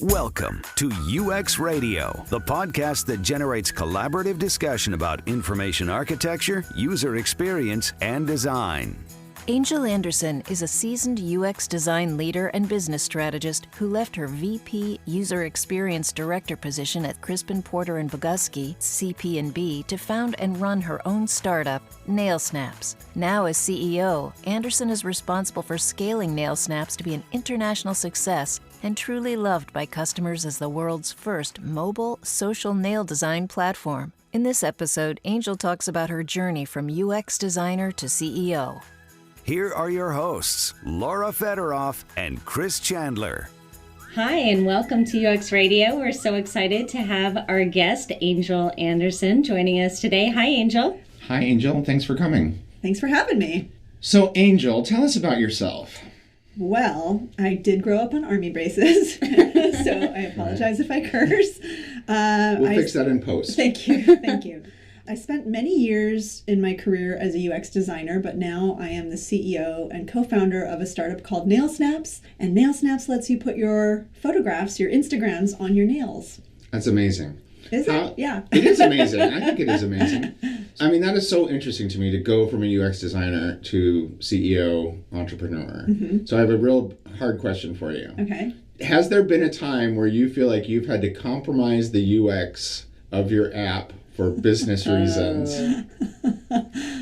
Welcome to UX Radio, the podcast that generates collaborative discussion about information architecture, user experience, and design. Angel Anderson is a seasoned UX design leader and business strategist who left her VP User Experience Director position at Crispin Porter Bogusky, CP&B, to found and run her own startup, NailSnaps. Now as CEO, Anderson is responsible for scaling NailSnaps to be an international success and truly loved by customers as the world's first mobile social nail design platform. In this episode, Angel talks about her journey from UX designer to CEO. Here are your hosts, Lara Fedoroff and Chris Chandler. Hi, and welcome to UX Radio. We're so excited to have our guest, Angel Anderson, joining us today. Hi, Angel. Hi, Angel. Thanks for coming. Thanks for having me. So, Angel, tell us about yourself. Well, I did grow up on army bases, so I apologize if I curse. We'll fix that in post. Thank you. I spent many years in my career as a UX designer, but now I am the CEO and co-founder of a startup called NailSnaps, and NailSnaps lets you put your photographs, your Instagrams on your nails. That's amazing. Is it? Yeah. It is amazing. I think it is amazing. I mean, that is so interesting to me to go from a UX designer to CEO, entrepreneur. Mm-hmm. So I have a real hard question for you. Okay. Has there been a time where you feel like you've had to compromise the UX of your app for business reasons?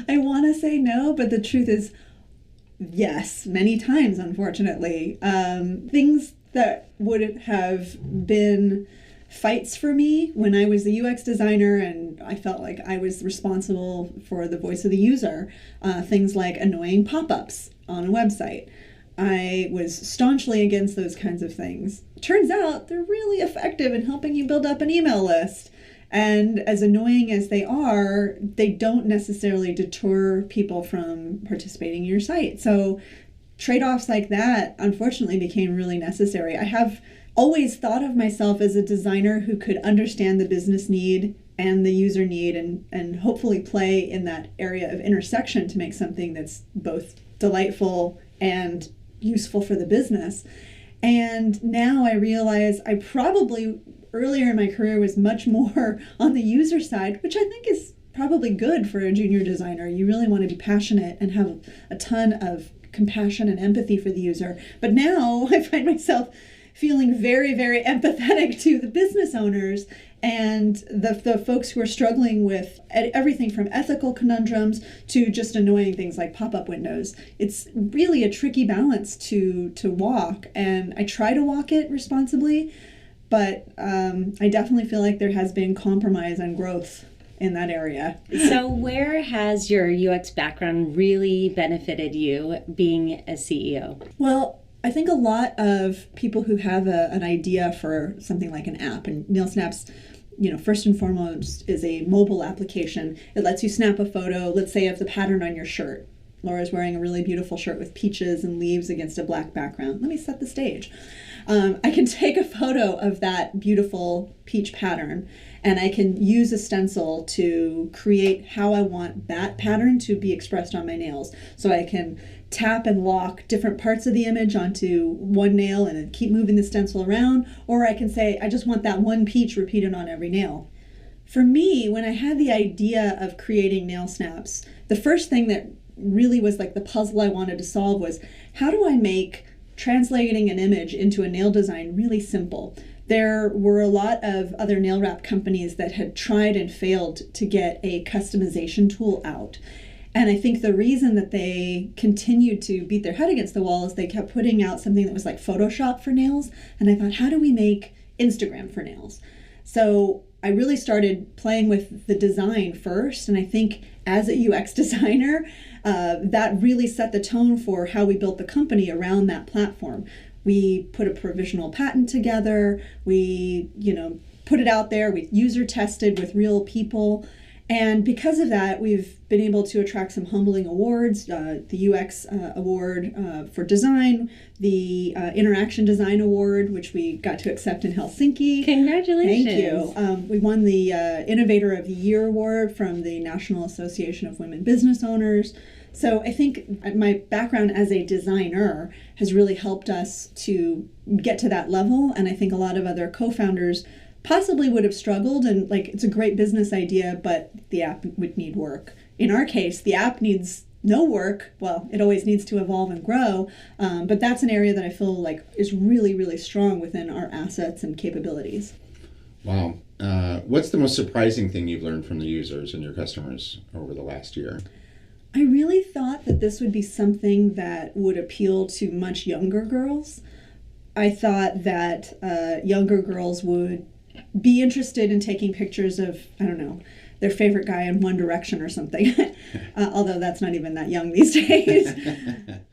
I want to say no, but the truth is yes, many times, unfortunately. Things that would have been fights for me when I was the UX designer and I felt like I was responsible for the voice of the user. Things like annoying pop-ups on a website. I was staunchly against those kinds of things. Turns out they're really effective in helping you build up an email list. And as annoying as they are, they don't necessarily deter people from participating in your site. So trade-offs like that, unfortunately, became really necessary. I have always thought of myself as a designer who could understand the business need and the user need and hopefully play in that area of intersection to make something that's both delightful and useful for the business. And now I realize I probably earlier in my career was much more on the user side, which I think is probably good for a junior designer. You really want to be passionate and have a ton of compassion and empathy for the user. But now I find myself feeling very, very empathetic to the business owners and the folks who are struggling with everything from ethical conundrums to just annoying things like pop-up windows. It's really a tricky balance to walk, and I try to walk it responsibly, but I definitely feel like there has been compromise and growth in that area. So where has your UX background really benefited you being a CEO? Well, I think a lot of people who have an idea for something like an app, and NailSnaps, first and foremost is a mobile application. It lets you snap a photo, let's say, of the pattern on your shirt. Laura's wearing a really beautiful shirt with peaches and leaves against a black background. Let me set the stage. I can take a photo of that beautiful peach pattern, and I can use a stencil to create how I want that pattern to be expressed on my nails. So I can tap and lock different parts of the image onto one nail and then keep moving the stencil around, or I can say, I just want that one peach repeated on every nail. For me, when I had the idea of creating NailSnaps, the first thing that really was like the puzzle I wanted to solve was, how do I make translating an image into a nail design really simple? There were a lot of other nail wrap companies that had tried and failed to get a customization tool out. And I think the reason that they continued to beat their head against the wall is they kept putting out something that was like Photoshop for nails. And I thought, how do we make Instagram for nails? So I really started playing with the design first. And I think as a UX designer, that really set the tone for how we built the company around that platform. We put a provisional patent together. We, put it out there. We user tested with real people. And because of that, we've been able to attract some humbling awards, the UX Award for Design, the Interaction Design Award, which we got to accept in Helsinki. Congratulations. Thank you. We won the Innovator of the Year Award from the National Association of Women Business Owners. So I think my background as a designer has really helped us to get to that level. And I think a lot of other co-founders possibly would have struggled, and like, it's a great business idea, but the app would need work. In our case, the app needs no work. Well, it always needs to evolve and grow, but that's an area that I feel like is really, really strong within our assets and capabilities. Wow. What's the most surprising thing you've learned from the users and your customers over the last year? I really thought that this would be something that would appeal to much younger girls. I thought that younger girls would be interested in taking pictures of, I don't know, their favorite guy in One Direction or something, although that's not even that young these days.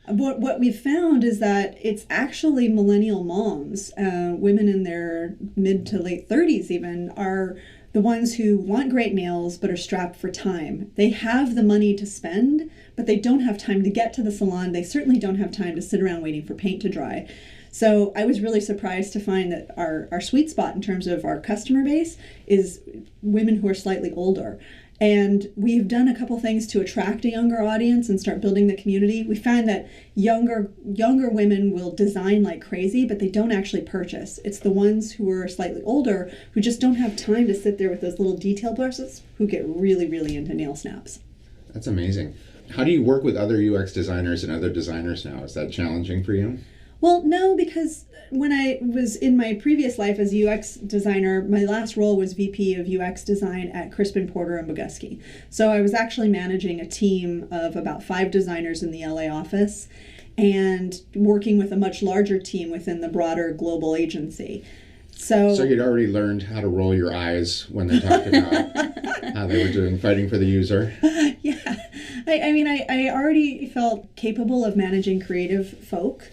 But what we've found is that it's actually millennial moms, women in their mid to late 30s even, are the ones who want great nails but are strapped for time. They have the money to spend, but they don't have time to get to the salon. They certainly don't have time to sit around waiting for paint to dry. So I was really surprised to find that our sweet spot in terms of our customer base is women who are slightly older. And we've done a couple things to attract a younger audience and start building the community. We find that younger women will design like crazy, but they don't actually purchase. It's the ones who are slightly older who just don't have time to sit there with those little detail brushes who get really, really into NailSnaps. That's amazing. How do you work with other UX designers and other designers now? Is that challenging for you? Well, no, because when I was in my previous life as UX designer, my last role was VP of UX design at Crispin Porter Bogusky. So I was actually managing a team of about 5 designers in the LA office and working with a much larger team within the broader global agency. So you'd already learned how to roll your eyes when they talked about how they were fighting for the user. Yeah. I already felt capable of managing creative folk.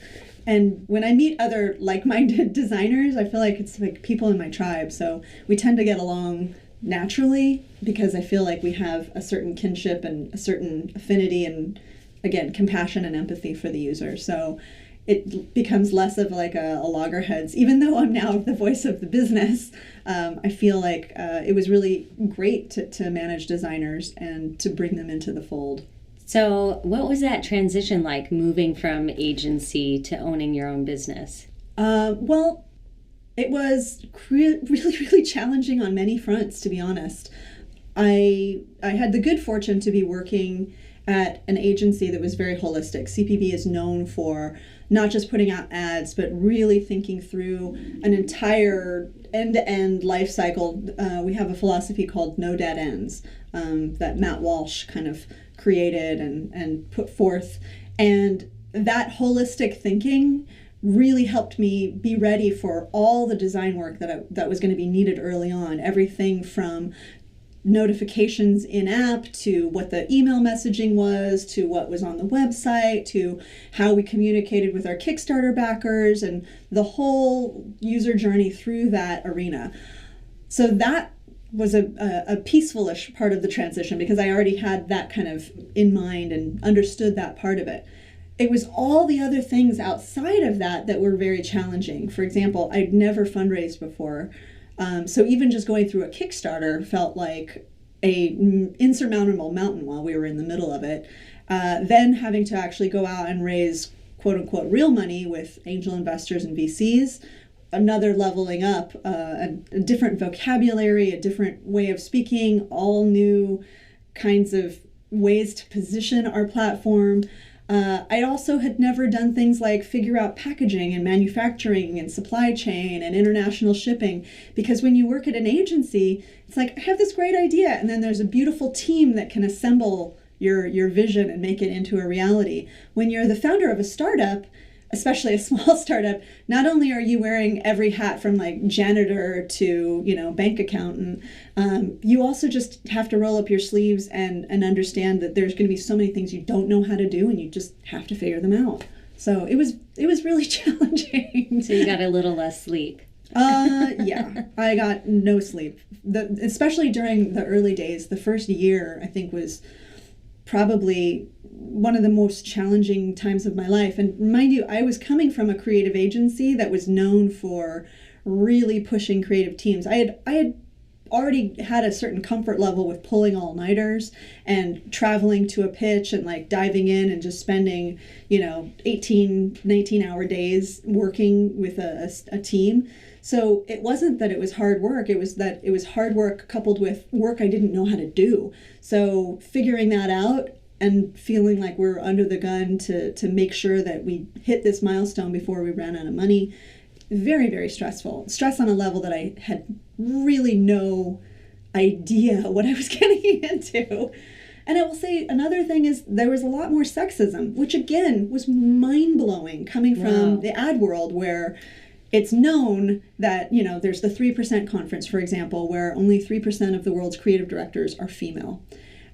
And when I meet other like-minded designers, I feel like it's like people in my tribe. So we tend to get along naturally because I feel like we have a certain kinship and a certain affinity and, again, compassion and empathy for the user. So it becomes less of like a loggerheads. Even though I'm now the voice of the business, I feel like it was really great to manage designers and to bring them into the fold. So what was that transition like, moving from agency to owning your own business? Well, it was really, really challenging on many fronts, to be honest. I had the good fortune to be working at an agency that was very holistic. CPB is known for not just putting out ads, but really thinking through an entire end-to-end life cycle. We have a philosophy called no dead ends that Matt Walsh kind of created and put forth. And that holistic thinking really helped me be ready for all the design work that was going to be needed early on. Everything from notifications in-app to what the email messaging was, to what was on the website, to how we communicated with our Kickstarter backers, and the whole user journey through that arena. So that was a peaceful-ish part of the transition because I already had that kind of in mind and understood that part of it. It was all the other things outside of that were very challenging. For example, I'd never fundraised before. So even just going through a Kickstarter felt like an insurmountable mountain while we were in the middle of it. Then having to actually go out and raise quote-unquote real money with angel investors and VCs, another leveling up, a different vocabulary, a different way of speaking, all new kinds of ways to position our platform. I also had never done things like figure out packaging and manufacturing and supply chain and international shipping, because when you work at an agency, it's like, I have this great idea, and then there's a beautiful team that can assemble your vision and make it into a reality. When you're the founder of a startup, especially a small startup, not only are you wearing every hat from like janitor to, bank accountant, you also just have to roll up your sleeves and understand that there's going to be so many things you don't know how to do and you just have to figure them out. So it was really challenging. So you got a little less sleep. Yeah, I got no sleep. Especially during the early days, the first year I think was probably one of the most challenging times of my life. And mind you, I was coming from a creative agency that was known for really pushing creative teams. I had already had a certain comfort level with pulling all-nighters and traveling to a pitch and like diving in and just spending, 18, 19-hour days working with a team. So it wasn't that it was hard work, it was that it was hard work coupled with work I didn't know how to do. So figuring that out and feeling like we're under the gun to make sure that we hit this milestone before we ran out of money, very, very stressful. Stress on a level that I had really no idea what I was getting into. And I will say another thing is there was a lot more sexism, which again was mind-blowing coming from the ad world, where it's known that, there's the 3% conference, for example, where only 3% of the world's creative directors are female.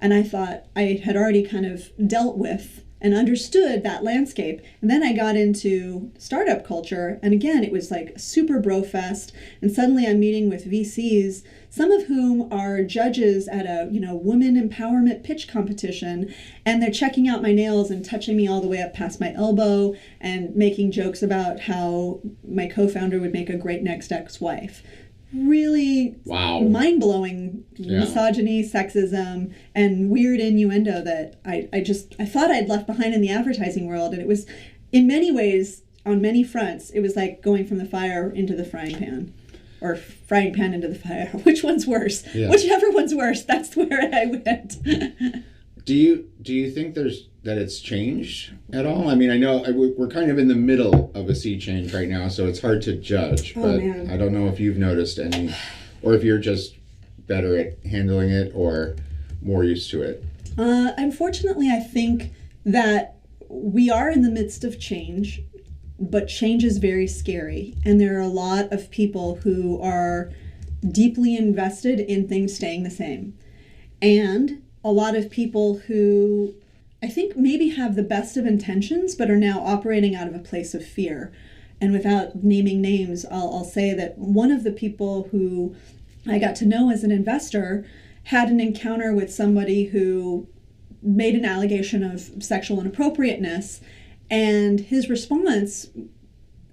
And I thought I had already kind of dealt with and understood that landscape. And then I got into startup culture. And again, it was like super bro fest. And suddenly I'm meeting with VCs, some of whom are judges at a, women empowerment pitch competition. And they're checking out my nails and touching me all the way up past my elbow and making jokes about how my co-founder would make a great next ex-wife. Really mind-blowing misogyny, sexism, and weird innuendo that I thought I'd left behind in the advertising world. And it was, in many ways, on many fronts, it was like going from the fire into the frying pan. Or frying pan into the fire. Which one's worse? Yeah. Whichever one's worse, that's where I went. Do you think that it's changed at all? I mean, I know we're kind of in the middle of a sea change right now, so it's hard to judge. But I don't know if you've noticed any, or if you're just better at handling it or more used to it. Unfortunately, I think that we are in the midst of change, but change is very scary. And there are a lot of people who are deeply invested in things staying the same. And a lot of people who I think maybe have the best of intentions, but are now operating out of a place of fear. And without naming names, I'll say that one of the people who I got to know as an investor had an encounter with somebody who made an allegation of sexual inappropriateness. And his response,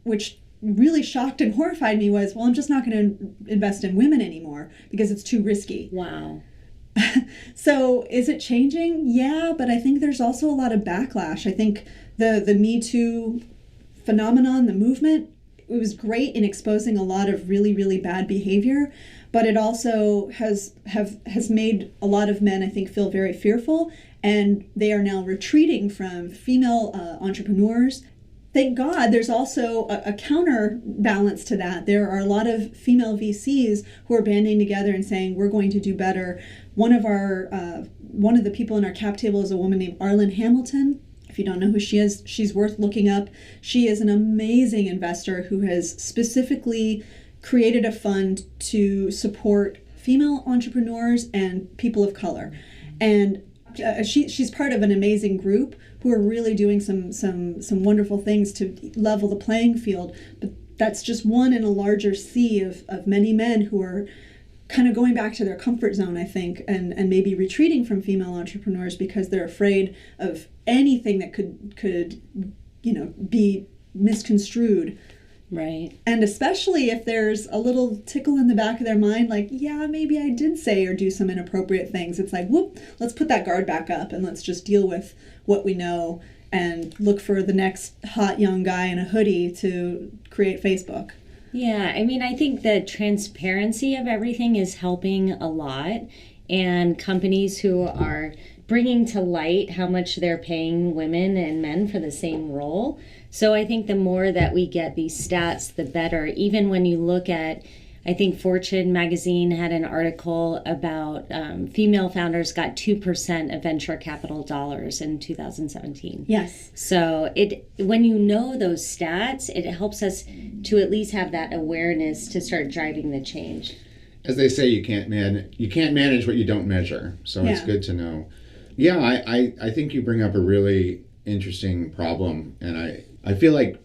which really shocked and horrified me, was, well, I'm just not going to invest in women anymore because it's too risky. Wow. So is it changing? Yeah, but I think there's also a lot of backlash. I think the Me Too phenomenon, the movement, it was great in exposing a lot of really, really bad behavior, but it also has made a lot of men, I think, feel very fearful, and they are now retreating from female entrepreneurs. Thank God there's also a counterbalance to that. There are a lot of female VCs who are banding together and saying, we're going to do better. One of the people in our cap table is a woman named Arlen Hamilton. If you don't know who she is, she's worth looking up. She is an amazing investor who has specifically created a fund to support female entrepreneurs and people of color. And she's part of an amazing group who are really doing some wonderful things to level the playing field. But that's just one in a larger sea of many men who are kind of going back to their comfort zone, I think, and maybe retreating from female entrepreneurs because they're afraid of anything that could be misconstrued. Right. And especially if there's a little tickle in the back of their mind, like, yeah, maybe I did say or do some inappropriate things. It's like, whoop, let's put that guard back up and let's just deal with what we know and look for the next hot young guy in a hoodie to create Facebook. Yeah, I mean, I think the transparency of everything is helping a lot. And companies who are bringing to light how much they're paying women and men for the same role. So I think the more that we get these stats, the better. Even when you look at, I think Fortune magazine had an article about female founders got 2% of venture capital dollars in 2017. Yes. So when you know those stats, it helps us to at least have that awareness to start driving the change. As they say, you can't manage what you don't measure. So it's good to know. Yeah, I think you bring up a really interesting problem, and I feel like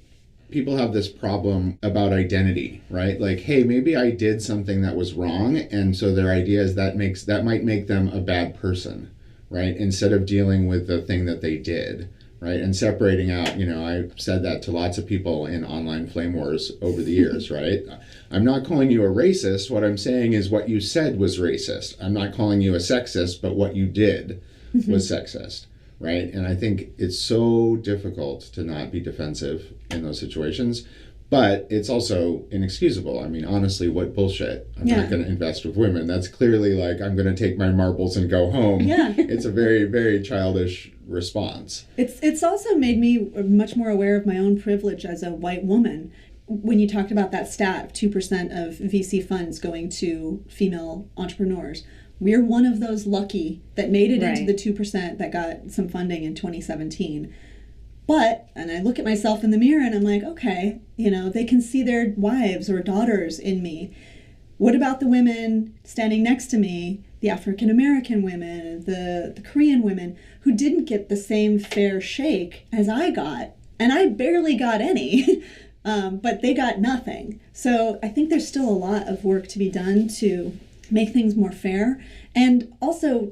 people have this problem about identity, right? Like, hey, maybe I did something that was wrong, and so their idea is that might make them a bad person, right? Instead of dealing with the thing that they did, right? And separating out, I've said that to lots of people in online flame wars over the years, right? I'm not calling you a racist. What I'm saying is what you said was racist. I'm not calling you a sexist, but what you did was sexist, right? And I think it's so difficult to not be defensive in those situations, but it's also inexcusable. I mean, honestly, what bullshit. I'm not going to invest with women. That's clearly like, I'm going to take my marbles and go home. Yeah. It's a very, very childish response. It's also made me much more aware of my own privilege as a white woman. When you talked about that stat of 2% of VC funds going to female entrepreneurs, we're one of those lucky that made it into the 2% that got some funding in 2017. But, and I look at myself in the mirror and I'm like, okay, they can see their wives or daughters in me. What about the women standing next to me, the African American women, the Korean women, who didn't get the same fair shake as I got? And I barely got any, but they got nothing. So I think there's still a lot of work to be done to make things more fair, and also,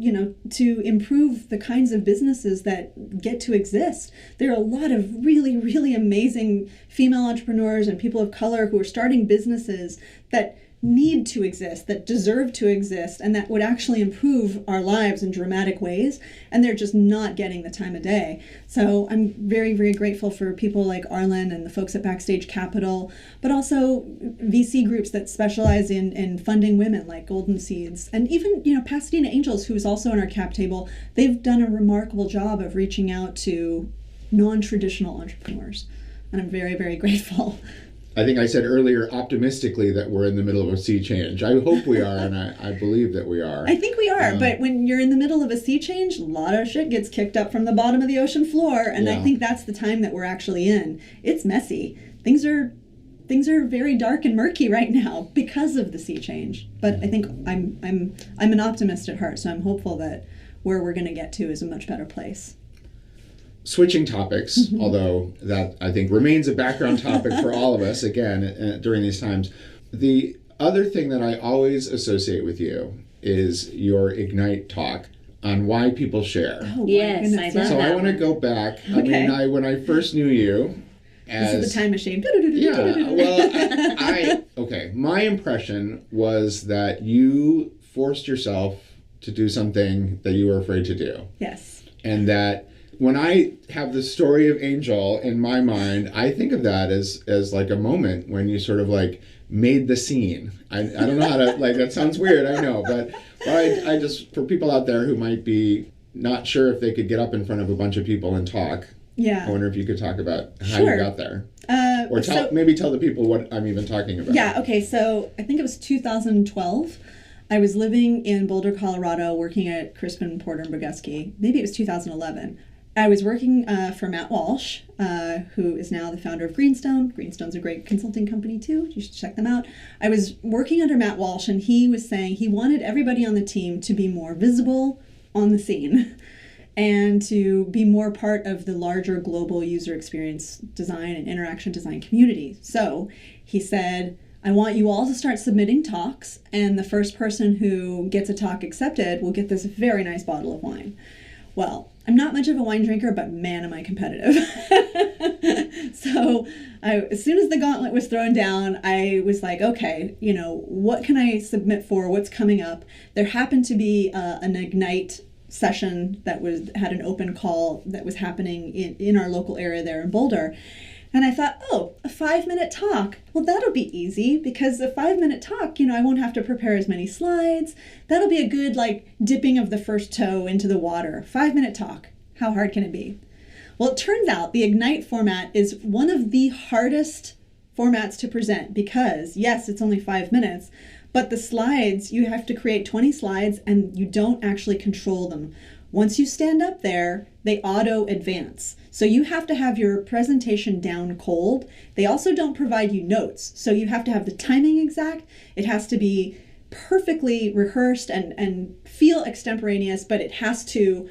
to improve the kinds of businesses that get to exist. There are a lot of really, really amazing female entrepreneurs and people of color who are starting businesses that need to exist, that deserve to exist, and that would actually improve our lives in dramatic ways, and they're just not getting the time of day. So I'm very, very grateful for people like Arlen and the folks at Backstage Capital, but also VC groups that specialize in funding women like Golden Seeds, and even Pasadena Angels, who's also on our cap table. They've done a remarkable job of reaching out to non-traditional entrepreneurs, and I'm very, very grateful. I think I said earlier optimistically that we're in the middle of a sea change. I hope we are, and I believe that we are. I think we are, but when you're in the middle of a sea change, a lot of shit gets kicked up from the bottom of the ocean floor, and I think that's the time that we're actually in. It's messy. Things are very dark and murky right now because of the sea change. But I think I'm an optimist at heart, so I'm hopeful that where we're going to get to is a much better place. Switching topics, although that I think remains a background topic for all of us, again, during these times. The other thing that I always associate with you is your Ignite talk on why people share. Oh, yes, I love that. So I want to go back. I mean, when I first knew you, this is the time machine. Okay. My impression was that you forced yourself to do something that you were afraid to do. Yes. And that when I have the story of Angel in my mind, I think of that as like a moment when you sort of like made the scene. I don't know how to, like, that sounds weird, I know, but I just, for people out there who might be not sure if they could get up in front of a bunch of people and talk, I wonder if you could talk about how you got there. Or maybe tell the people what I'm even talking about. Yeah, okay, so I think it was 2012. I was living in Boulder, Colorado, working at Crispin Porter Bogusky. Maybe it was 2011. I was working for Matt Walsh, who is now the founder of Greenstone. Greenstone's a great consulting company too. You should check them out. I was working under Matt Walsh, and he was saying he wanted everybody on the team to be more visible on the scene and to be more part of the larger global user experience design and interaction design community. So he said, I want you all to start submitting talks, and the first person who gets a talk accepted will get this very nice bottle of wine. Well, I'm not much of a wine drinker, but man, am I competitive. So as soon as the gauntlet was thrown down, I was like, okay, what can I submit for? What's coming up? There happened to be an Ignite session that had an open call that was happening in our local area there in Boulder. And I thought, a 5-minute talk. Well, that'll be easy because a 5-minute talk, I won't have to prepare as many slides. That'll be a good, dipping of the first toe into the water. 5-minute talk. How hard can it be? Well, it turns out the Ignite format is one of the hardest formats to present because, yes, it's only 5 minutes, but the slides, you have to create 20 slides and you don't actually control them. Once you stand up there, they auto advance. So you have to have your presentation down cold. They also don't provide you notes. So you have to have the timing exact. It has to be perfectly rehearsed and feel extemporaneous, but it has to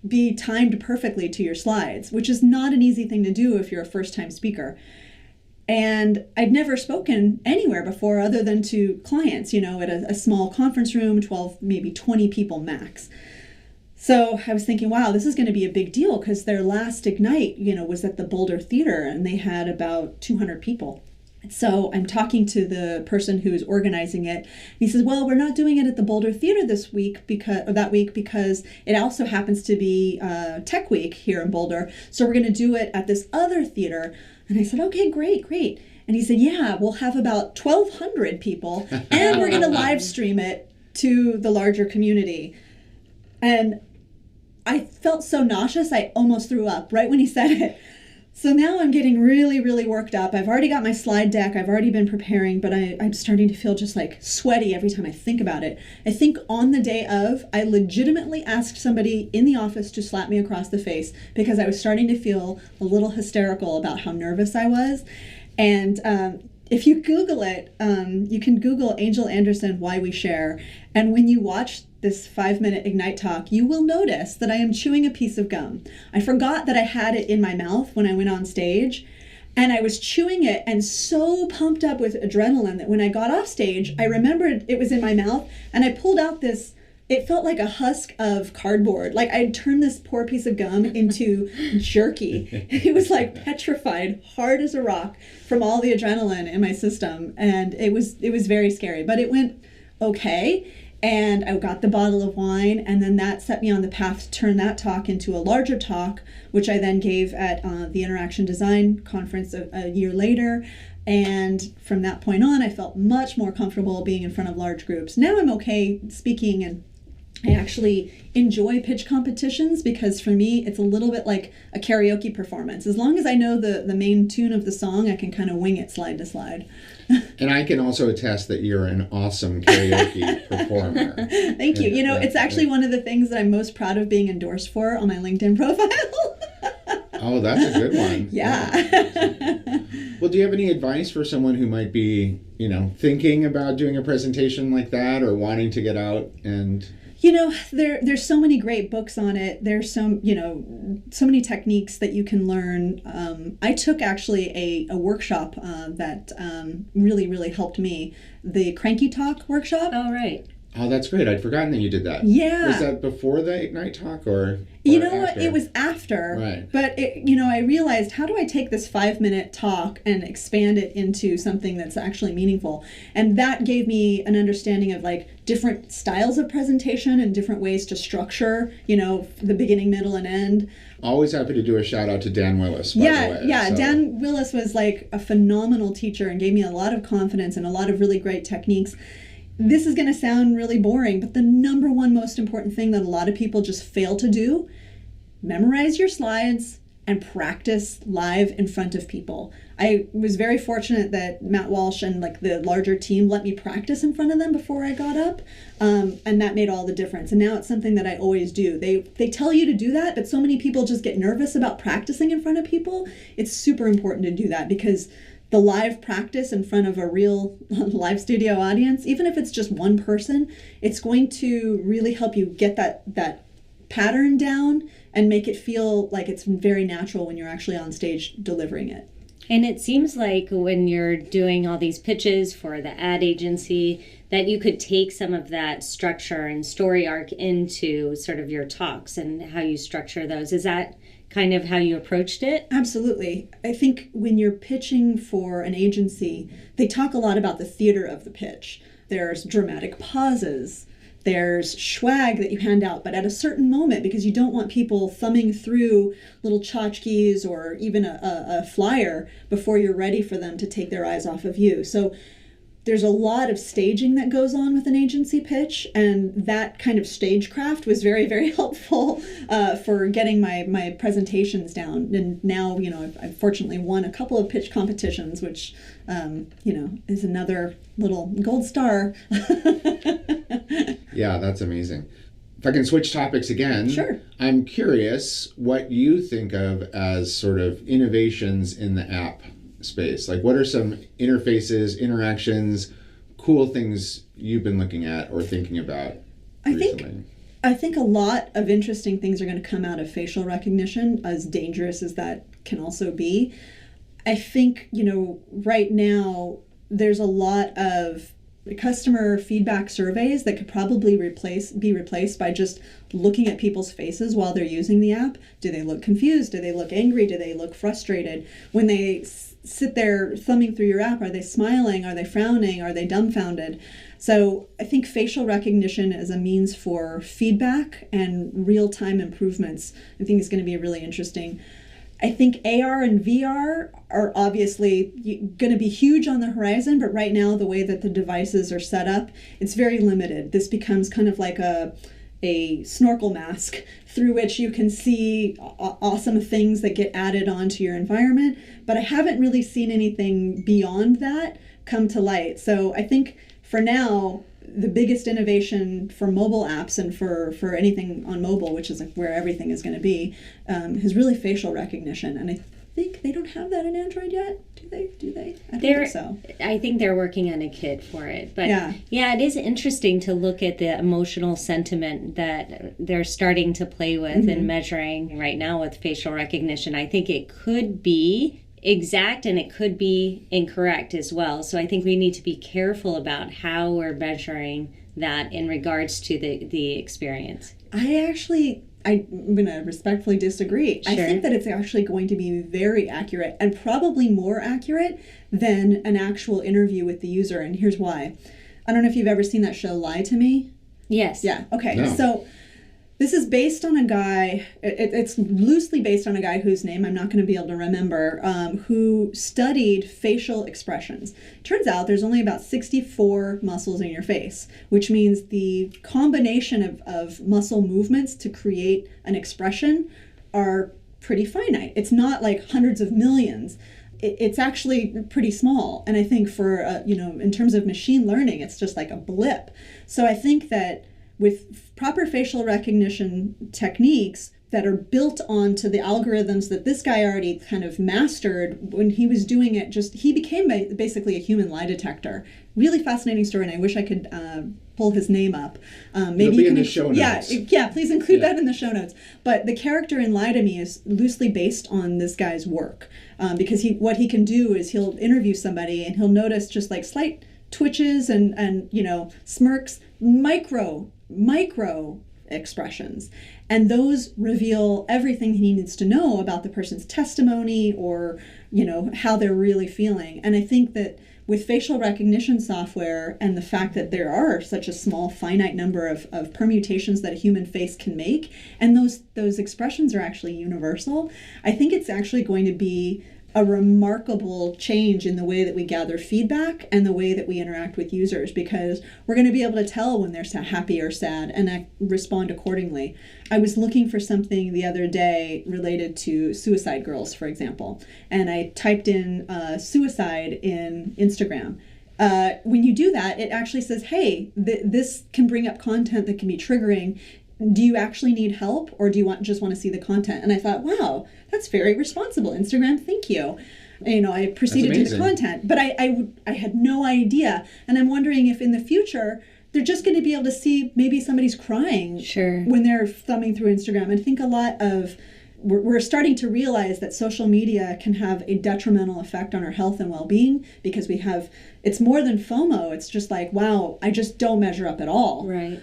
be timed perfectly to your slides, which is not an easy thing to do if you're a first-time speaker. And I'd never spoken anywhere before other than to clients, at a small conference room, 12, maybe 20 people max. So I was thinking, wow, this is going to be a big deal because their last Ignite, was at the Boulder Theater and they had about 200 people. So I'm talking to the person who's organizing it. And he says, well, we're not doing it at the Boulder Theater this week that week because it also happens to be Tech Week here in Boulder. So we're going to do it at this other theater. And I said, okay, great. And he said, yeah, we'll have about 1,200 people and we're going to live stream it to the larger community. And I felt so nauseous, I almost threw up right when he said it. So now I'm getting really, really worked up. I've already got my slide deck. I've already been preparing, but I'm starting to feel just like sweaty every time I think about it. I think on the day of, I legitimately asked somebody in the office to slap me across the face because I was starting to feel a little hysterical about how nervous I was. And if you Google it, you can Google Angel Anderson, Why We Share. And when you watch this 5-minute Ignite talk, you will notice that I am chewing a piece of gum. I forgot that I had it in my mouth when I went on stage, and I was chewing it and so pumped up with adrenaline that when I got off stage, I remembered it was in my mouth, and I pulled out this, it felt like a husk of cardboard. Like I'd turned this poor piece of gum into jerky. It was like petrified, hard as a rock from all the adrenaline in my system, and it was very scary, but it went okay. And I got the bottle of wine, and then that set me on the path to turn that talk into a larger talk, which I then gave at the Interaction Design Conference a year later. And from that point on, I felt much more comfortable being in front of large groups. Now I'm okay speaking, and I actually enjoy pitch competitions because for me, it's a little bit like a karaoke performance. As long as I know the main tune of the song, I can kind of wing it slide to slide. And I can also attest that you're an awesome karaoke performer. Thank you. It's actually one of the things that I'm most proud of being endorsed for on my LinkedIn profile. Oh, that's a good one. Yeah. Well, do you have any advice for someone who might be, thinking about doing a presentation like that or wanting to get out and... There's so many great books on it. There's so many techniques that you can learn. I took actually a workshop that really, really helped me. The Cranky Talk workshop. Oh, right. Oh, that's great. I'd forgotten that you did that. Yeah. Was that before the Ignite talk or what? It was after. Right. But, I realized, how do I take this 5-minute talk and expand it into something that's actually meaningful? And that gave me an understanding of, different styles of presentation and different ways to structure, the beginning, middle, and end. Always happy to do a shout out to Dan Willis, by the way. Yeah. So. Dan Willis was, a phenomenal teacher and gave me a lot of confidence and a lot of really great techniques. This is going to sound really boring, but the number one most important thing that a lot of people just fail to do, memorize your slides and practice live in front of people. I was very fortunate that Matt Walsh and the larger team let me practice in front of them before I got up, and that made all the difference. And now it's something that I always do. They tell you to do that, but so many people just get nervous about practicing in front of people. It's super important to do that because the live practice in front of a real live studio audience, even if it's just one person, it's going to really help you get that pattern down and make it feel like it's very natural when you're actually on stage delivering it. And it seems like when you're doing all these pitches for the ad agency, that you could take some of that structure and story arc into sort of your talks and how you structure those. Is that kind of how you approached it? Absolutely. I think when you're pitching for an agency, they talk a lot about the theater of the pitch. There's dramatic pauses. There's swag that you hand out, but at a certain moment, because you don't want people thumbing through little tchotchkes or even a flyer before you're ready for them to take their eyes off of you. So there's a lot of staging that goes on with an agency pitch, and that kind of stagecraft was very, very helpful for getting my presentations down. And now, I've fortunately won a couple of pitch competitions, which, is another little gold star. Yeah, that's amazing. If I can switch topics again. Sure. I'm curious what you think of as sort of innovations in the app space. What are some interfaces, interactions, cool things you've been looking at or thinking about recently? I think a lot of interesting things are going to come out of facial recognition, as dangerous as that can also be. I think, right now there's a lot of customer feedback surveys that could probably be replaced by just looking at people's faces while they're using the app. Do they look confused? Do they look angry? Do they look frustrated? When they sit there thumbing through your app, are they smiling? Are they frowning? Are they dumbfounded? So I think facial recognition as a means for feedback and real-time improvements, I think is going to be really interesting. I think AR and VR are obviously going to be huge on the horizon, but right now the way that the devices are set up, it's very limited. This becomes kind of like a snorkel mask through which you can see awesome things that get added onto your environment, but I haven't really seen anything beyond that come to light. So I think for now, the biggest innovation for mobile apps and for anything on mobile, which is like where everything is going to be, is really facial recognition. And I think they don't have that in Android yet. Do they? I don't think so. I think they're working on a kit for it. But yeah, it is interesting to look at the emotional sentiment that they're starting to play with and measuring right now with facial recognition. I think it could be exact and it could be incorrect as well. So I think we need to be careful about how we're measuring that in regards to the experience. I'm going to respectfully disagree. Sure. I think that it's actually going to be very accurate and probably more accurate than an actual interview with the user. And here's why. I don't know if you've ever seen that show Lie to Me. Yes. Yeah. Okay. No. So this is based on a guy, it's loosely based on a guy whose name I'm not going to be able to remember, who studied facial expressions. Turns out there's only about 64 muscles in your face, which means the combination of muscle movements to create an expression are pretty finite. It's not like hundreds of millions. It's actually pretty small. And I think for, in terms of machine learning, it's just like a blip. So I think that with proper facial recognition techniques that are built onto the algorithms that this guy already kind of mastered when he was doing it, he became basically a human lie detector. Really fascinating story, and I wish I could pull his name up. Maybe it'll be in the show notes. Yeah, please include that in the show notes. But the character in Lie to Me is loosely based on this guy's work, because what he can do is he'll interview somebody and he'll notice just like slight twitches and smirks, micro expressions, and those reveal everything he needs to know about the person's testimony or how they're really feeling. And I think that with facial recognition software and the fact that there are such a small finite number of permutations that a human face can make, and those expressions are actually universal, I think it's actually going to be a remarkable change in the way that we gather feedback and the way that we interact with users, because we're going to be able to tell when they're happy or sad and respond accordingly. I was looking for something the other day related to suicide girls, for example, and I typed in suicide in Instagram. When you do that, it actually says, hey, this can bring up content that can be triggering. Do you actually need help, or do you just want to see the content? And I thought, wow, that's very responsible, Instagram. Thank you. I proceeded to the content, but I had no idea. And I'm wondering if in the future they're just going to be able to see maybe somebody's crying when they're thumbing through Instagram. And I think we're starting to realize that social media can have a detrimental effect on our health and well-being, because it's more than FOMO. It's just like, wow, I just don't measure up at all. Right.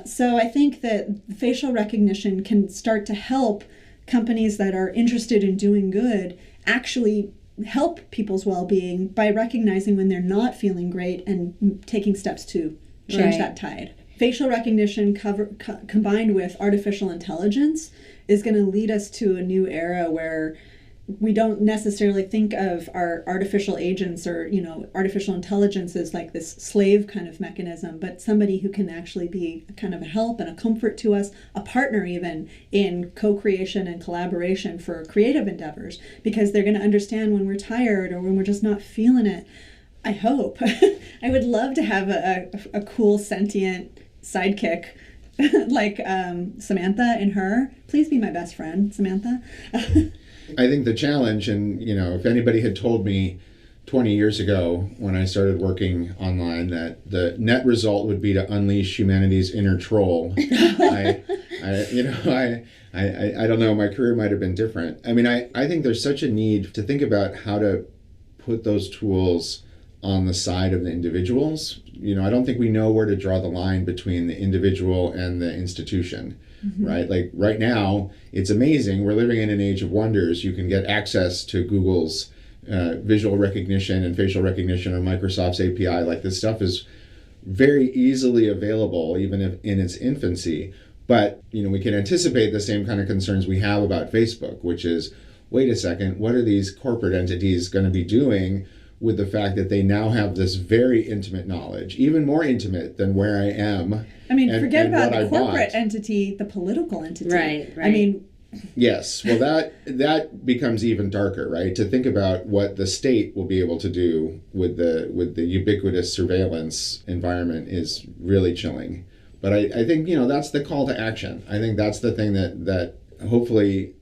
So I think that facial recognition can start to help companies that are interested in doing good actually help people's well-being by recognizing when they're not feeling great and taking steps to change that tide. Facial recognition combined with artificial intelligence is going to lead us to a new era where we don't necessarily think of our artificial agents or artificial intelligence as like this slave kind of mechanism, but somebody who can actually be kind of a help and a comfort to us, a partner even in co-creation and collaboration for creative endeavors, because they're going to understand when we're tired or when we're just not feeling it. I hope. I would love to have a cool sentient sidekick like Samantha in Her. Please be my best friend, Samantha. I think the challenge, and if anybody had told me 20 years ago when I started working online that the net result would be to unleash humanity's inner troll, I don't know, my career might have been different. I mean, I think there's such a need to think about how to put those tools on the side of the individuals. I don't think we know where to draw the line between the individual and the institution, right? Like right now, it's amazing. We're living in an age of wonders. You can get access to Google's visual recognition and facial recognition, or Microsoft's API. Like, this stuff is very easily available, even if in its infancy. But, we can anticipate the same kind of concerns we have about Facebook, which is, wait a second, what are these corporate entities going to be doing with the fact that they now have this very intimate knowledge, even more intimate than where I am? I mean, forget about the corporate entity, the political entity. Right. I mean, yes. Well, that becomes even darker, right? To think about what the state will be able to do with the ubiquitous surveillance environment is really chilling. But I think, that's the call to action. I think that's the thing that hopefully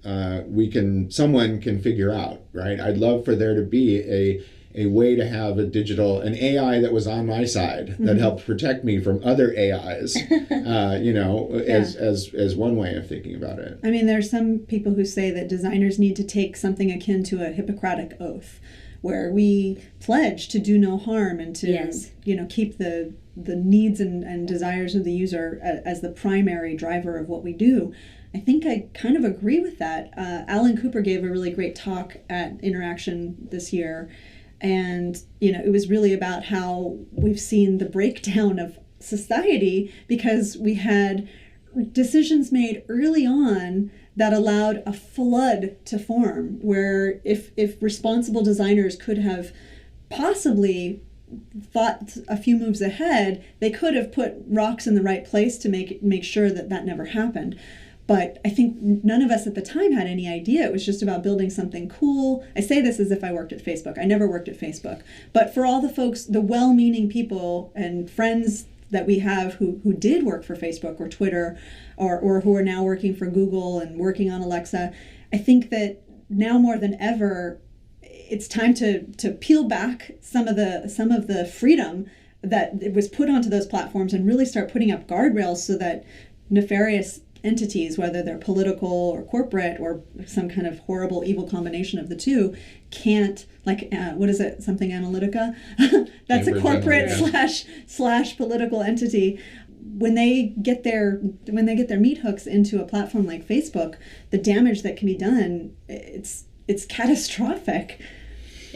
someone can figure out, right? I'd love for there to be a way to have an AI that was on my side that helped protect me from other AIs, as one way of thinking about it. I mean, there's some people who say that designers need to take something akin to a Hippocratic oath, where we pledge to do no harm and to, keep the needs and desires of the user as the primary driver of what we do. I think I kind of agree with that. Alan Cooper gave a really great talk at Interaction this year. And, it was really about how we've seen the breakdown of society because we had decisions made early on that allowed a flood to form, where if responsible designers could have possibly thought a few moves ahead, they could have put rocks in the right place to make sure that never happened. But I think none of us at the time had any idea. It was just about building something cool. I say this as if I worked at Facebook. I never worked at Facebook. But for all the folks, the well-meaning people and friends that we have who did work for Facebook or Twitter or who are now working for Google and working on Alexa, I think that now more than ever, it's time to peel back some of the freedom that it was put onto those platforms and really start putting up guardrails so that nefarious entities, whether they're political or corporate or some kind of horrible evil combination of the two, can't, like, what is it, something Analytica? That's a corporate slash political entity. When they get their meat hooks into a platform like Facebook, the damage that can be done, it's catastrophic.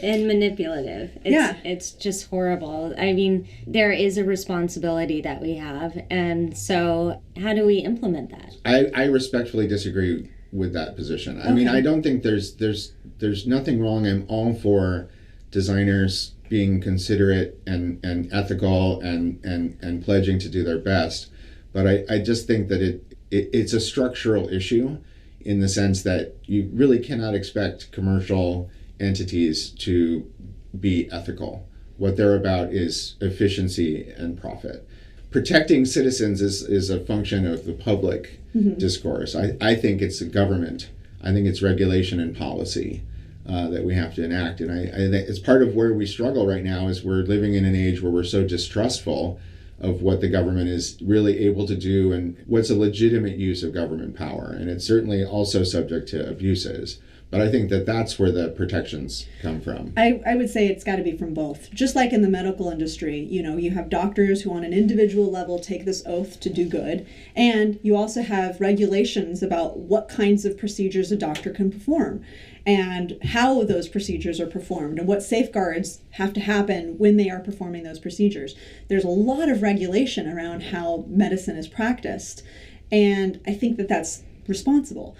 And manipulative. It's just horrible. I mean, there is a responsibility that we have. And so how do we implement that? I respectfully disagree with that position. I mean, I don't think there's nothing wrong. I'm all for designers being considerate and ethical and pledging to do their best. But I just think that it's a structural issue in the sense that you really cannot expect commercial entities to be ethical. What they're about is efficiency and profit. Protecting citizens is a function of the public discourse. I think it's the government. I think it's regulation and policy that we have to enact. And I think it's part of where we struggle right now is we're living in an age where we're so distrustful of what the government is really able to do and what's a legitimate use of government power. And it's certainly also subject to abuses. But I think that's where the protections come from. I would say it's got to be from both. Just like in the medical industry, you have doctors who on an individual level take this oath to do good. And you also have regulations about what kinds of procedures a doctor can perform and how those procedures are performed and what safeguards have to happen when they are performing those procedures. There's a lot of regulation around how medicine is practiced. And I think that's responsible.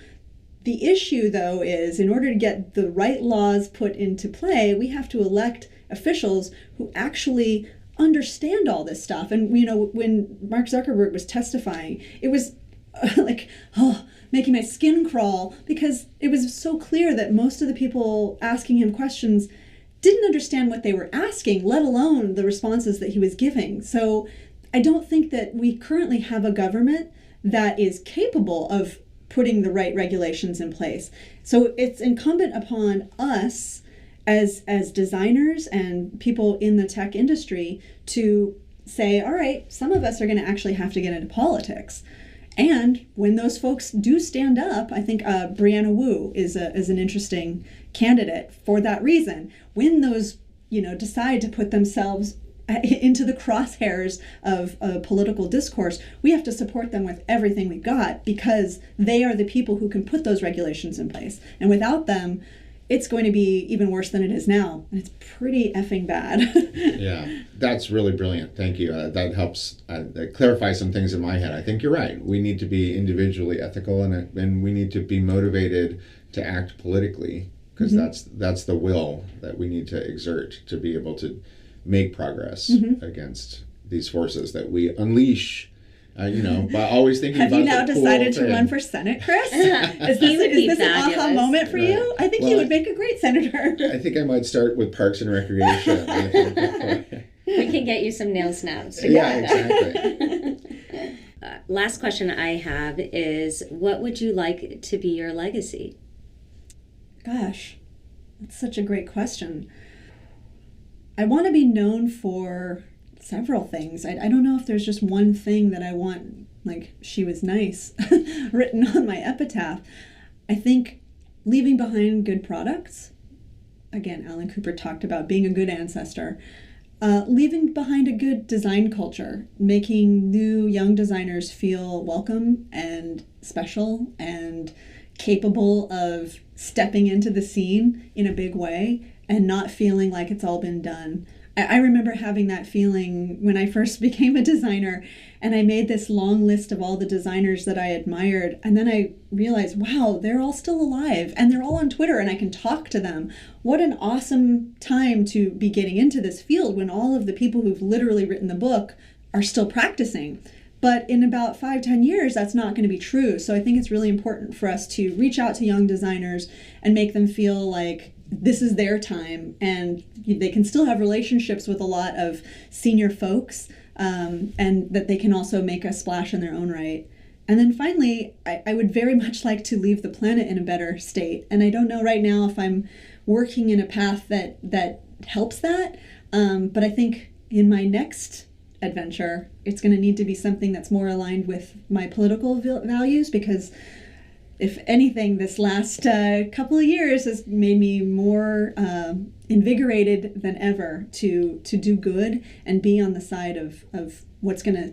The issue, though, is in order to get the right laws put into play, we have to elect officials who actually understand all this stuff. And, when Mark Zuckerberg was testifying, it was making my skin crawl because it was so clear that most of the people asking him questions didn't understand what they were asking, let alone the responses that he was giving. So I don't think that we currently have a government that is capable of putting the right regulations in place. So it's incumbent upon us as designers and people in the tech industry to say, all right, some of us are going to actually have to get into politics. And when those folks do stand up, I think Brianna Wu is an interesting candidate for that reason. When those decide to put themselves into the crosshairs of a political discourse, we have to support them with everything we've got, because they are the people who can put those regulations in place. And without them, it's going to be even worse than it is now. And it's pretty effing bad. Yeah, that's really brilliant. Thank you. That helps clarify some things in my head. I think you're right. We need to be individually ethical, and we need to be motivated to act politically, because that's the will that we need to exert to be able to make progress against these forces that we unleash. By always thinking Have about you now the decided cool to run for Senate, Chris? Is this an aha moment for you? I think you would make a great senator. I think I might start with Parks and Recreation. We can get you some nail snaps. Yeah, exactly. Last question I have is, what would you like to be your legacy? Gosh, that's such a great question. I want to be known for several things. I don't know if there's just one thing that I want, like "she was nice" written on my epitaph. I think leaving behind good products. Again, Alan Cooper talked about being a good ancestor. Leaving behind a good design culture, making new young designers feel welcome and special and capable of stepping into the scene in a big way and not feeling like it's all been done. I remember having that feeling when I first became a designer, and I made this long list of all the designers that I admired, and then I realized, wow, they're all still alive, and they're all on Twitter, and I can talk to them. What an awesome time to be getting into this field when all of the people who've literally written the book are still practicing. But in about 5-10 years, that's not going to be true. So I think it's really important for us to reach out to young designers and make them feel like this is their time, and they can still have relationships with a lot of senior folks, and that they can also make a splash in their own right. And then finally, I would very much like to leave the planet in a better state. And I don't know right now if I'm working in a path that helps that, but I think in my next adventure, it's going to need to be something that's more aligned with my political values, because if anything, this last couple of years has made me more invigorated than ever to do good and be on the side of what's going to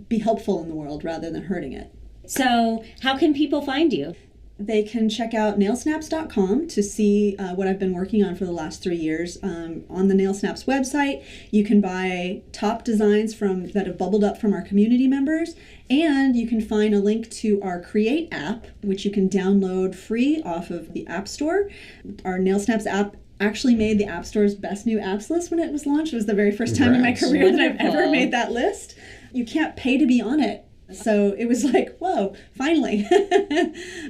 be helpful in the world rather than hurting it. So how can people find you? They can check out NailSnaps.com to see what I've been working on for the last 3 years. On the NailSnaps website, you can buy top designs that have bubbled up from our community members, and you can find a link to our Create app, which you can download free off of the App Store. Our NailSnaps app actually made the App Store's best new apps list when it was launched. It was the very first time in my career that I've ever made that list. You can't pay to be on it. So it was like, whoa, finally.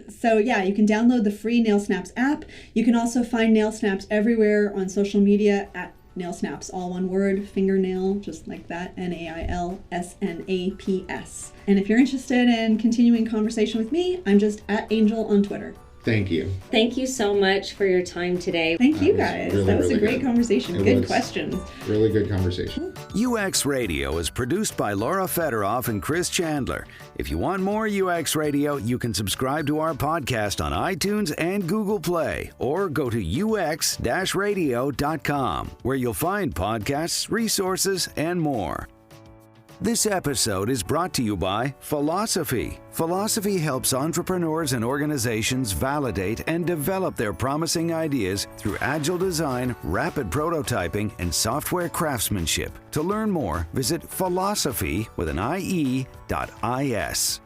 So yeah, you can download the free NailSnaps app. You can also find NailSnaps everywhere on social media at NailSnaps, all one word, fingernail, just like that, NailSnaps. And if you're interested in continuing conversation with me, I'm just at Angel on Twitter. Thank you. Thank you so much for your time today. Thank you guys. That was a great conversation. Good questions. Really good conversation. UX Radio is produced by Lara Fedoroff and Chris Chandler. If you want more UX Radio, you can subscribe to our podcast on iTunes and Google Play, or go to ux-radio.com, where you'll find podcasts, resources, and more. This episode is brought to you by Philosophy. Philosophy helps entrepreneurs and organizations validate and develop their promising ideas through agile design, rapid prototyping, and software craftsmanship. To learn more, visit philosophy.is.